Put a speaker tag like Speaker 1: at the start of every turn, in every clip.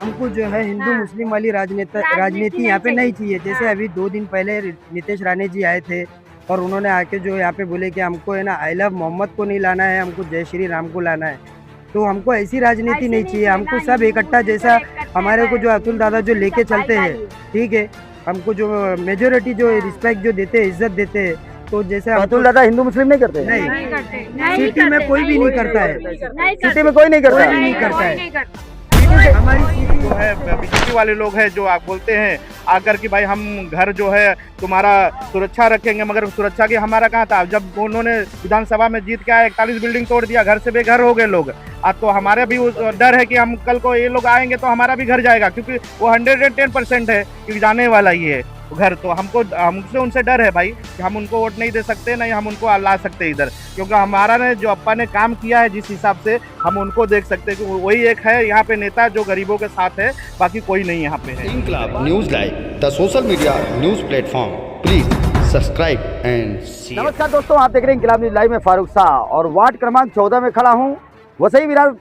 Speaker 1: हमको जो है हिंदू
Speaker 2: हाँ।
Speaker 1: मुस्लिम वाली राजनीति
Speaker 2: राजनीति
Speaker 1: यहाँ पे नहीं
Speaker 2: चाहिए।
Speaker 1: चाहिए। जैसे
Speaker 2: हाँ।
Speaker 1: अभी 2 दिन पहले नीतीश राणे जी आए थे और उन्होंने आके जो यहाँ पे बोले कि हमको है ना आई लव मोहम्मद को नहीं लाना है, हमको जय श्री राम को लाना है। तो हमको ऐसी राजनीति
Speaker 2: ऐसे
Speaker 1: नहीं
Speaker 2: नहीं
Speaker 1: चाहिए,
Speaker 2: चाहिए ना,
Speaker 1: हमको सब
Speaker 2: हिंदू
Speaker 1: इकट्ठा
Speaker 2: मुस्लिम सब
Speaker 1: जैसा
Speaker 2: इकट्ठे
Speaker 1: हमारे को जो
Speaker 2: रहे,
Speaker 1: अतुल
Speaker 2: हिंदू
Speaker 1: दादा जो
Speaker 2: मुस्लिम
Speaker 1: लेके
Speaker 2: सब
Speaker 1: चलते हैं,
Speaker 2: भाईचारी है।
Speaker 1: ठीक है? हमको जो मेजॉरिटी जो
Speaker 2: हाँ।
Speaker 1: रिस्पेक्ट जो देते हैं, इज़्ज़त देते हैं, तो जैसे
Speaker 3: अतुल
Speaker 1: हमको
Speaker 3: दादा हिंदू मुस्लिम नहीं करते?
Speaker 1: नहीं,
Speaker 2: नहीं करते, नहीं
Speaker 1: सिटी में
Speaker 2: करते,
Speaker 1: कोई भी नहीं करता है।
Speaker 2: नहीं
Speaker 3: सिटी
Speaker 2: करते,
Speaker 3: में कोई नहीं करता?
Speaker 1: कोई भी नहीं करता
Speaker 2: कोई
Speaker 1: है।
Speaker 2: नहीं करता।
Speaker 1: हमारी सिटी
Speaker 4: जो है बीजेपी वाले लोग हैं जो आप बोलते हैं आकर कि भाई हम घर जो है तुम्हारा सुरक्षा रखेंगे, मगर सुरक्षा की हमारा कहाँ था? जब उन्होंने विधानसभा में जीत के आए 41 बिल्डिंग तोड़ दिया, घर से बेघर हो गए लोग। अब तो हमारे भी डर है कि हम कल को ये लोग आएंगे तो हमारा भी घर जाएगा, क्योंकि वो 110% है कि जाने वाला ही है घर। तो हमसे उनसे डर है भाई कि हम उनको वोट नहीं दे सकते, नहीं हम उनको ला सकते इधर, क्योंकि हमारा ने जो अप्पा ने काम किया है जिस हिसाब से हम उनको देख सकते हैं कि वही एक है यहाँ पे नेता जो गरीबों के साथ है, बाकी कोई नहीं यहाँ पे है।
Speaker 5: Inquilab news live the social media news platform, please subscribe and share.
Speaker 3: नमस्कार दोस्तों, आप देख रहे हैं इंकलाब न्यूज लाइव में फारूक शाह और वार्ड क्रमांक 14 में खड़ा हूं। वसई विरार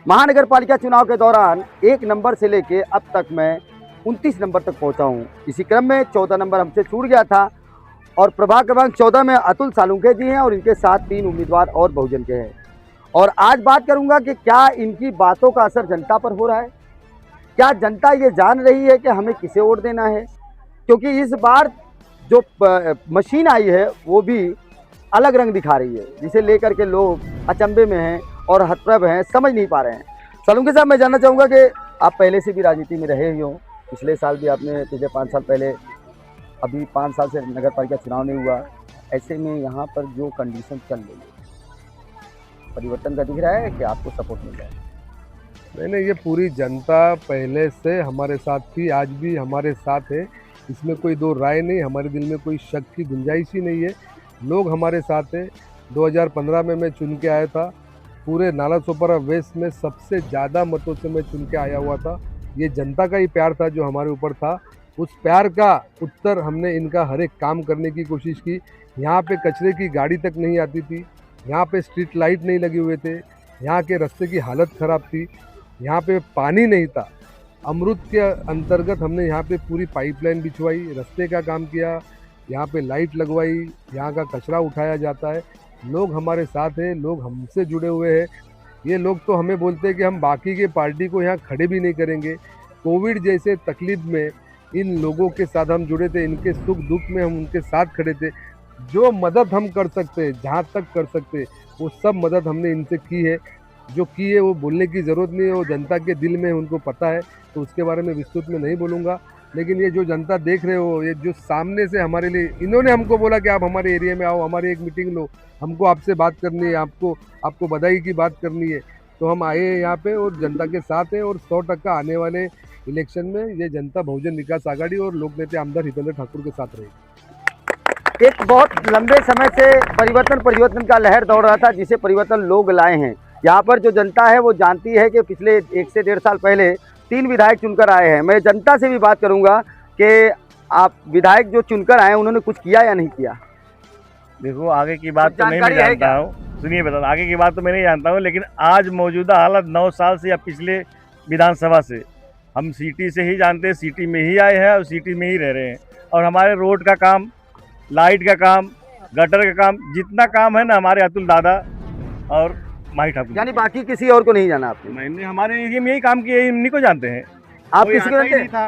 Speaker 3: महानगर पालिका चुनाव के दौरान 1 नंबर से लेके अब तक मैं 29 नंबर तक पहुंचा हूं। इसी क्रम में 14 नंबर हमसे छूट गया था और प्रभाग क्रमांक 14 में अतुल सालुंके जी हैं और इनके साथ 3 उम्मीदवार और बहुजन के हैं। और आज बात करूंगा कि क्या इनकी बातों का असर जनता पर हो रहा है, क्या जनता ये जान रही है कि हमें किसे वोट देना है, क्योंकि इस बार जो मशीन आई है वो भी अलग रंग दिखा रही है, जिसे लेकर के लोग अचंभे में हैं और हतप्रभ हैं, समझ नहीं पा रहे हैं। सालुंके साहब, मैं जानना चाहूँगा कि आप पहले से भी राजनीति में रहे ही हो, पिछले साल भी आपने, पिछले 5 साल पहले, अभी 5 साल से नगर पालिका चुनाव नहीं हुआ, ऐसे में यहाँ पर जो कंडीशन चल रही है, परिवर्तन का दिख रहा है कि आपको सपोर्ट मिल रहा है?
Speaker 6: नहीं, ये पूरी जनता पहले से हमारे साथ थी, आज भी हमारे साथ है, इसमें कोई दो राय नहीं, हमारे दिल में कोई शक की गुंजाइश ही नहीं है। लोग हमारे साथ हैं। 2015 में मैं चुन के आया था, पूरे नालासोपारा वेस्ट में सबसे ज़्यादा मतों से मैं चुन के आया हुआ था। ये जनता का ही प्यार था जो हमारे ऊपर था, उस प्यार का उत्तर हमने इनका हर एक काम करने की कोशिश की। यहाँ पे कचरे की गाड़ी तक नहीं आती थी, यहाँ पे स्ट्रीट लाइट नहीं लगे हुए थे, यहाँ के रास्ते की हालत ख़राब थी, यहाँ पे पानी नहीं था। अमृत के अंतर्गत हमने यहाँ पे पूरी पाइपलाइन बिछवाई, रास्ते का काम किया, यहाँ पे लाइट लगवाई, यहाँ का कचरा उठाया जाता है। लोग हमारे साथ हैं, लोग हमसे जुड़े हुए हैं। ये लोग तो हमें बोलते हैं कि हम बाकी के पार्टी को यहाँ खड़े भी नहीं करेंगे। कोविड जैसे तकलीफ में इन लोगों के साथ हम जुड़े थे, इनके सुख दुख में हम उनके साथ खड़े थे। जो मदद हम कर सकते हैं, जहाँ तक कर सकते हैं, वो सब मदद हमने इनसे की है। जो की है वो बोलने की ज़रूरत नहीं है, वो जनता के दिल में उनको पता है, तो उसके बारे में विस्तृत में नहीं बोलूँगा। लेकिन ये जो जनता देख रहे हो, ये जो सामने से हमारे लिए इन्होंने हमको बोला कि आप हमारे एरिया में आओ, हमारी एक मीटिंग लो, हमको आपसे बात करनी है, आपको बधाई की बात करनी है, तो हम आए हैं यहाँ पे और जनता के साथ हैं। और 100% आने वाले इलेक्शन में ये जनता बहुजन विकास आघाड़ी और लोक नेता आमदार हितेंद्र ठाकुर के साथ रहेगी।
Speaker 3: एक बहुत लंबे समय से परिवर्तन का लहर दौड़ रहा था, जिसे परिवर्तन लोग लाए हैं। यहाँ पर जो जनता है वो जानती है कि पिछले 1 से 1.5 साल पहले 3 विधायक चुनकर आए हैं। मैं जनता से भी बात करूँगा कि आप विधायक जो चुनकर आए उन्होंने कुछ किया या नहीं किया?
Speaker 4: देखो, आगे की बात तो नहीं मैं
Speaker 3: जानकारी है
Speaker 4: जानता हूँ, सुनिए बता, आगे की बात तो मैं नहीं जानता हूँ, लेकिन आज मौजूदा हालत 9 साल से या पिछले विधानसभा से हम सिटी से ही जानते हैं, सिटी में ही आए हैं और सिटी में ही रह रहे हैं। और हमारे रोड का काम, लाइट का काम, गटर का काम, जितना काम है ना, हमारे अतुल दादा और माही ठाकुर।
Speaker 3: यानी बाकी किसी और को नहीं जाना आपने?
Speaker 4: मैंने हमारे एरिया में यही काम किया, इन्हीं को जानते हैं।
Speaker 3: आप
Speaker 4: कोई
Speaker 3: किसी को
Speaker 4: आता ही
Speaker 3: जानते
Speaker 4: नहीं था,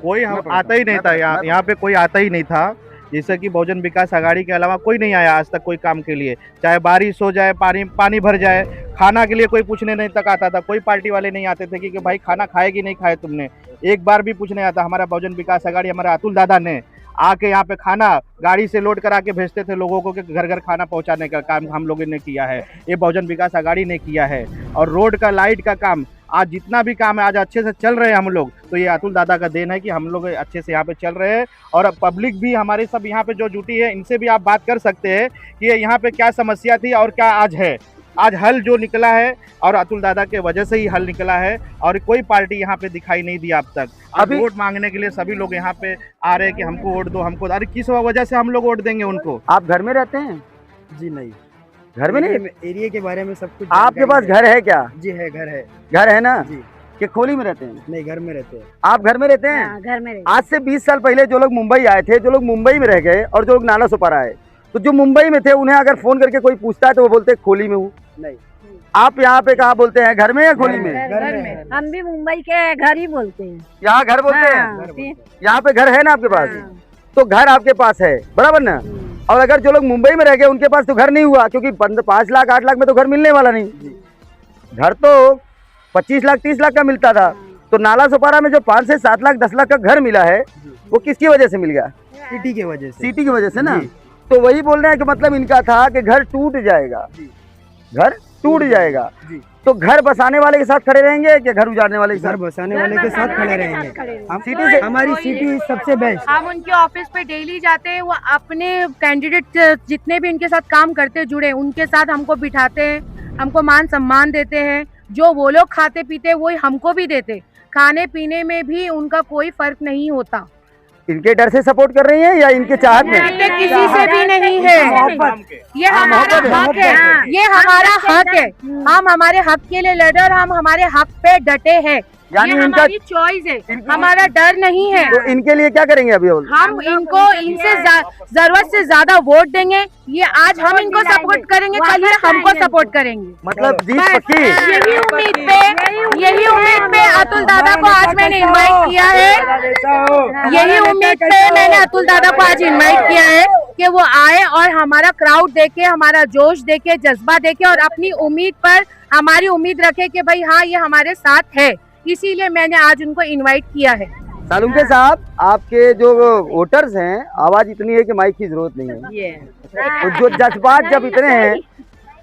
Speaker 4: कोई आता ही नहीं था यहाँ पे, कोई आता ही नहीं था। जैसे कि बहुजन विकास आघाड़ी के अलावा कोई नहीं आया आज तक कोई काम के लिए, चाहे बारिश हो जाए, पानी भर जाए, खाना के लिए कोई पूछने नहीं तक आता था। कोई पार्टी वाले नहीं आते थे कि भाई खाना खाए कि नहीं खाए तुमने, एक बार भी पूछने आता। हमारा बहुजन विकास आघाड़ी, हमारे अतुल दादा ने आके यहाँ पे खाना गाड़ी से लोड करा के भेजते थे लोगों को कि घर घर खाना पहुँचाने का काम हम लोगों ने किया है, ये बहुजन विकास आघाड़ी ने किया है। और रोड का, लाइट का काम, आज जितना भी काम है आज अच्छे से चल रहे हैं हम लोग, तो ये अतुल दादा का देन है कि हम लोग अच्छे से यहाँ पे चल रहे हैं। और पब्लिक भी हमारे सब यहाँ पे जो जुटी है, इनसे भी आप बात कर सकते हैं कि यहाँ पे क्या समस्या थी और क्या आज है। आज हल जो निकला है और अतुल दादा के वजह से ही हल निकला है, और कोई पार्टी यहाँ पे दिखाई नहीं दी अब तक। अभी वोट मांगने के लिए सभी लोग यहाँ पे आ रहे हैं कि हमको वोट दो, हमको। अरे किस वजह से हम लोग वोट देंगे उनको?
Speaker 3: आप घर में रहते हैं?
Speaker 1: जी नहीं,
Speaker 3: घर में नहीं?
Speaker 1: एरिया के बारे में सब कुछ
Speaker 3: आपके पास घर है क्या?
Speaker 1: जी है, घर है।
Speaker 3: घर है ना?
Speaker 1: जी।
Speaker 3: कि खोली में रहते हैं?
Speaker 1: नहीं, घर में रहते हैं।
Speaker 3: आप घर में रहते हैं?
Speaker 2: हाँ, घर में
Speaker 3: आज से 20 साल पहले जो लोग मुंबई आए थे, जो लोग मुंबई में रह गए और जो लोग नाला सुपारा आए, तो जो मुंबई में थे उन्हें अगर फोन करके कोई पूछता है तो वो बोलते हैं खोली में हूँ।
Speaker 1: नहीं,
Speaker 3: आप यहाँ पे कहाँ बोलते हैं, घर में या खोली में?
Speaker 1: घर में।
Speaker 2: हम भी मुंबई के घर ही बोलते हैं।
Speaker 3: यहाँ घर बोलते हैं?
Speaker 2: हाँ,
Speaker 3: यहाँ पे घर है ना आपके पास?
Speaker 2: हाँ।
Speaker 3: तो घर आपके पास है, बराबर ना? और अगर जो लोग मुंबई में रह गए उनके पास तो घर नहीं हुआ, क्योंकि 5 लाख 8 लाख में तो घर मिलने वाला नहीं। घर तो 25 लाख 30 लाख का मिलता था। तो नाला सुपारा में जो 5 से 7 लाख 10 लाख का घर मिला है वो किसकी वजह से मिल गया?
Speaker 1: सिटी की वजह से।
Speaker 3: सिटी की वजह से ना। तो वही बोल रहे हैं कि मतलब इनका था कि घर टूट जाएगा, घर टूट जाएगा। तो घर बसाने वाले के साथ खड़े रहेंगे कि घर उजाड़ने वाले के
Speaker 1: घर
Speaker 3: साथ?
Speaker 1: बसाने वाले के साथ खड़े रहेंगे। हम
Speaker 3: सिटी से
Speaker 1: हमारी सिटी सबसे बेस्ट।
Speaker 7: हम उनके ऑफिस पे डेली जाते हैं, वो अपने कैंडिडेट जितने भी इनके साथ काम करते जुड़े उनके साथ हमको बिठाते हैं, हमको मान सम्मान देते हैं। जो वो लोग खाते पीते वही हमको भी देते। खाने पीने में भी उनका कोई फर्क नहीं होता।
Speaker 3: इनके डर से सपोर्ट कर रही हैं या इनके चाहत में?
Speaker 7: ये किसी से भी नहीं है, ये हमारा हक है, ये हमारा हक है। हम हमारे हक के लिए लड़े और हम हमारे हक पे डटे हैं।
Speaker 3: यानी
Speaker 7: ये
Speaker 3: इनका
Speaker 7: हमारी चॉइस है, हमारा डर नहीं है।
Speaker 3: तो इनके लिए क्या करेंगे अभी?
Speaker 7: हम इनको इनसे जरूरत से ज्यादा वोट देंगे। ये आज हम इनको सपोर्ट करेंगे, कल ये हमको सपोर्ट करेंगे।
Speaker 3: मतलब जीत
Speaker 7: बस
Speaker 3: पक्की?
Speaker 7: यही उम्मीद पे अतुल दादा को आज मैंने इनवाइट किया है। यही उम्मीद पे मैंने अतुल दादा को आज इनवाइट किया है कि वो आए और हमारा क्राउड देखे, हमारा जोश देखे, जज्बा देखे और अपनी उम्मीद पर हमारी उम्मीद रखे कि भाई हाँ ये हमारे साथ है। इसीलिए मैंने आज उनको इनवाइट किया है।
Speaker 3: सालुंके साहब, आपके जो वोटर्स हैं, आवाज इतनी है कि माइक की जरूरत नहीं है। तो जो जज्बात जब इतने हैं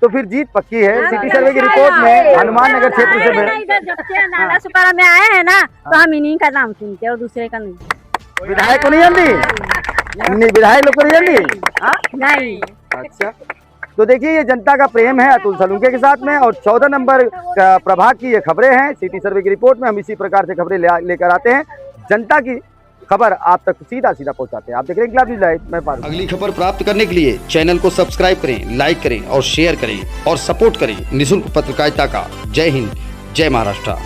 Speaker 3: तो फिर जीत पक्की है। सिटी सर्वे की रिपोर्ट में हनुमान नगर क्षेत्र से
Speaker 2: जब से नाला सुपारा में आए हैं ना तो हम इन्हीं का नाम सुनते हैं और दूसरे का नहीं।
Speaker 3: विधायक को नहीं जानती? विधायक लोग को नहीं जानती?
Speaker 2: नहीं।
Speaker 3: अच्छा, तो देखिए ये जनता का प्रेम है अतुल सालुंके के साथ में। और 14 नंबर प्रभाग की ये खबरें हैं सिटी सर्वे की रिपोर्ट में। हम इसी प्रकार से खबरें लेकर आते हैं, जनता की खबर आप तक सीधा पहुंचाते हैं। आप देख रहे हैं इंकलाब न्यूज़ लाइव, मैं पारूल।
Speaker 5: अगली खबर प्राप्त करने के लिए चैनल को सब्सक्राइब करें, लाइक करें और शेयर करें और सपोर्ट करें निःशुल्क पत्रकारिता का। जय हिंद, जय महाराष्ट्र।